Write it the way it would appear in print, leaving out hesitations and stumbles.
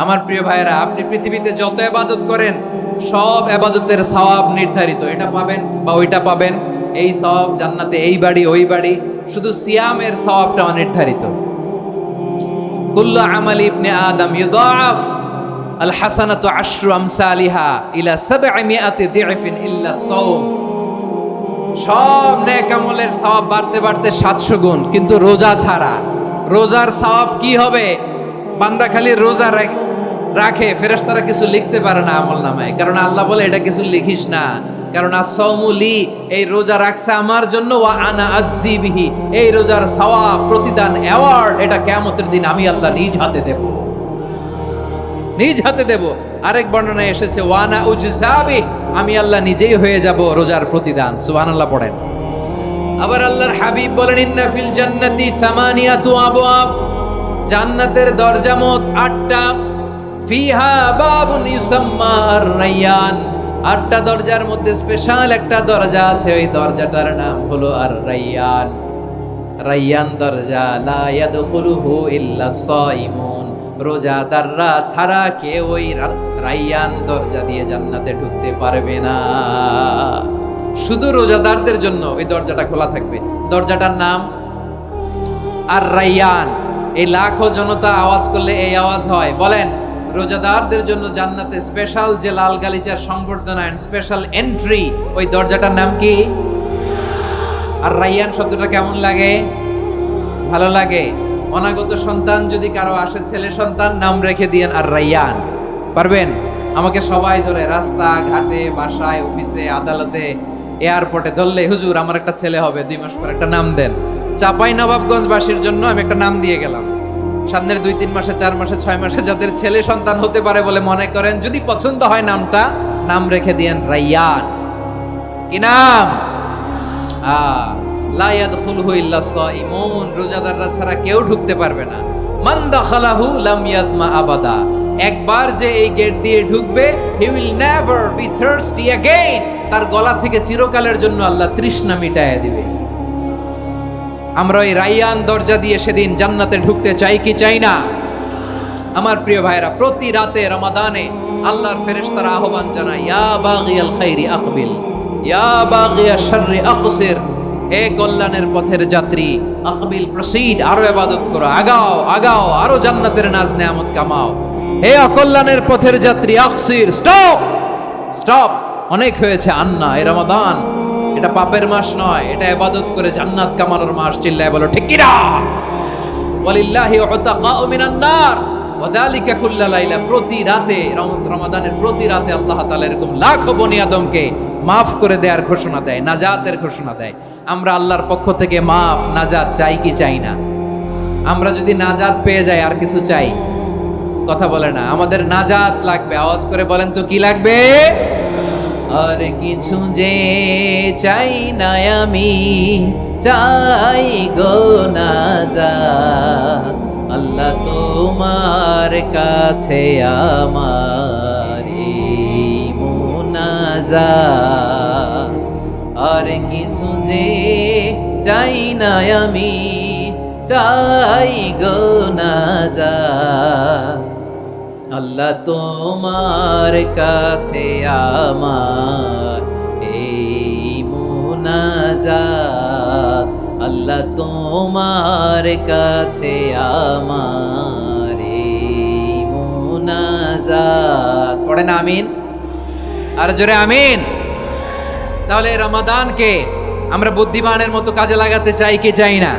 আমার প্রিয় ভাইয়েরা, আপনি পৃথিবীতে যত ইবাদত করেন সব ইবাদতের সওয়াব নির্ধারিত। এটা পাবেন বা ওইটা পাবেন, এই সওয়াব জান্নাতে, এই বাড়ি ওই বাড়ি। শুধু সিয়ামের সওয়াবটা অনির্ধারিত। কুল্লু আমালি ইবনে আদম ইউদাআফ আল হাসানাতু আশরু আমসালিহা ইলা 700 দি'ফিন ইল্লা সাওম। সব নেক আমলের সওয়াব বাড়তে বাড়তে 700 গুণ, কিন্তু রোজা ছাড়া। রোজার সওয়াব কি হবে? বান্দা খালি রোজা রাখে, ফেরেশতারা কিছু লিখতে পারে না আমলনামায়, কারণ আল্লাহ বলে এটা কিছু লিখিস না, কারণ as-সাওমু লি, এই রোজা রাখছে আমার জন্য, ওয়া আনা আজজি বিহি, এই রোজার সওয়াব, প্রতিদান, অ্যাওয়ার্ড এটা কিয়ামতের দিন আমি আল্লাহ নিজ হাতে দেব, নিজ হাতে দেব। আরেক বর্ণনায় এসেছে ওয়া আনা উজজা বিহি, আমি আল্লাহ নিজেই হয়ে যাব রোজার প্রতিদান। সুবহানাল্লাহ পড়েন। আবার আল্লাহর হাবিব বলেন ইন্না ফিল জান্নাতি সামানিয়াতু আবওয়াব, জান্নাতের দরজা মোট 8টা। ফিহা বাবুন ইউসাম্মা আর-রায়্যান, 8টা দরজার মধ্যে স্পেশাল একটা দরজা আছে, ওই দরজাটার নাম হলো আর-রায়্যান। রায়্যান দরজা, লা ইয়াদখুলুহু ইল্লা সাইমুন, রোজাদাররা ছাড়া কেউ ওই রায়্যান দরজা দিয়ে জান্নাতে ঢুকতে পারবে না। শুধু রোজাদারদের জন্য ওই দরজাটা খোলা থাকবে। দরজাটার নাম আর-রায়্যান। এই লাখো জনতা আওয়াজ করলে এই আওয়াজ হয়, বলেন রোজাদারদের জন্য জান্নাতে স্পেশাল যে লাল গালিচার সংবর্ধনা এন্ড স্পেশাল এন্ট্রি, ওই দরজাটার নাম কি? আর-রায়্যান শব্দটা কেমন লাগে? ভালো লাগে। অনাগত সন্তান যদি কারো আসে, ছেলে সন্তান, নাম রেখে দিয়েন আর-রায়্যান। পারবেন? আমাকে সবাই ধরে রাস্তা ঘাটে, বাসায়, অফিসে, আদালতে, এয়ারপোর্টে ধরলে, হুজুর আমার একটা ছেলে হবে 2 মাস পর, একটা নাম দেন। চাপাই নবাবগঞ্জবাসীর জন্য আমি একটা নাম দিয়ে গেলাম। সামনের 2-3 মাসে, 4 মাসে, 6 মাসে যাদের ছেলে সন্তান হতে পারে বলে মনে করেন, যদি পছন্দ হয় নামটা, নাম রেখে দিয়েন রায়্যান। কি নাম? লা ইয়াদখুলুহু ইল্লা সাইমুন, রোজাদাররা ছাড়া কেউ ঢুকতে পারবে না। মান দাখালাহু লাম ইয়াজমা আবাদা, একবার যে এই গেট দিয়ে ঢুকবে, he will never be thirsty again, তার গলা থেকে চিরকালের জন্য আল্লাহ তৃষ্ণা মিটায়া দিবে। আমরা ওই রায়্যান দরজা দিয়ে সেদিন জান্নাতে ঢুকতে চাই কি চাই না? আমার প্রিয় ভাইরা, প্রতি রাতে রমাদানে আল্লাহর ফেরেশতারা আহ্বান জানায়, ইয়া বাগিয়াল খাইরি আকবিল, ইয়া বাগিয়াশ শাররি আকসির, হে কল্যাণের পথের যাত্রী, আকবিল, প্রসিড, আরো ইবাদত করো, আগাও আগাও, আরো জান্নাতের নাজ নেয়ামত কামাও। হে অকল্যাণের পথের যাত্রী, আকসির, স্টপ স্টপ, অনেক হয়েছে। আন্না, এই রমাদান এটা পাপের মাস নয়, এটা ইবাদত করে জান্নাত কামানোর মাস। চিল্লায় বলো ঠিক কিনা? ওয়ালিল্লাহি উতাকাউ মিনান নার ওয়া যালিকা কুল্লা লাইলা, প্রতি রাতে, রমাদানের প্রতি রাতে আল্লাহ তাআলা এরকম লাখো বনি আদমকে মাফ করে দেওয়ার ঘোষণা দেয়, নাজাতের ঘোষণা দেয়। আমরা আল্লাহর পক্ষ থেকে মাফ, নাজাত চাই কি চাই না? আমরা যদি নাজাত পেয়ে যাই, আর কিছু চাই? কথা বলে না। আমাদের নাজাত লাগবে। আওয়াজ করে বলেন তো কি লাগবে? আর কিছু যে চাই না আমি, চাই গো নাজাত, আল্লাহ তোমার কাছে আমার এই মুনাজাত। আর কিছু যে চাই না আমি, চাই গো নাজাত, আল্লাহ তোমার কাছে আমার এই মুনাজাত, আল্লাহ তোমার কাছে আমার এই মুনাজাত। পড়েন আমিন, আর জোরে আমিন। তাহলে রমাদানকে আমরা বুদ্ধিমানের মতো কাজে লাগাতে চাই কি চাই না?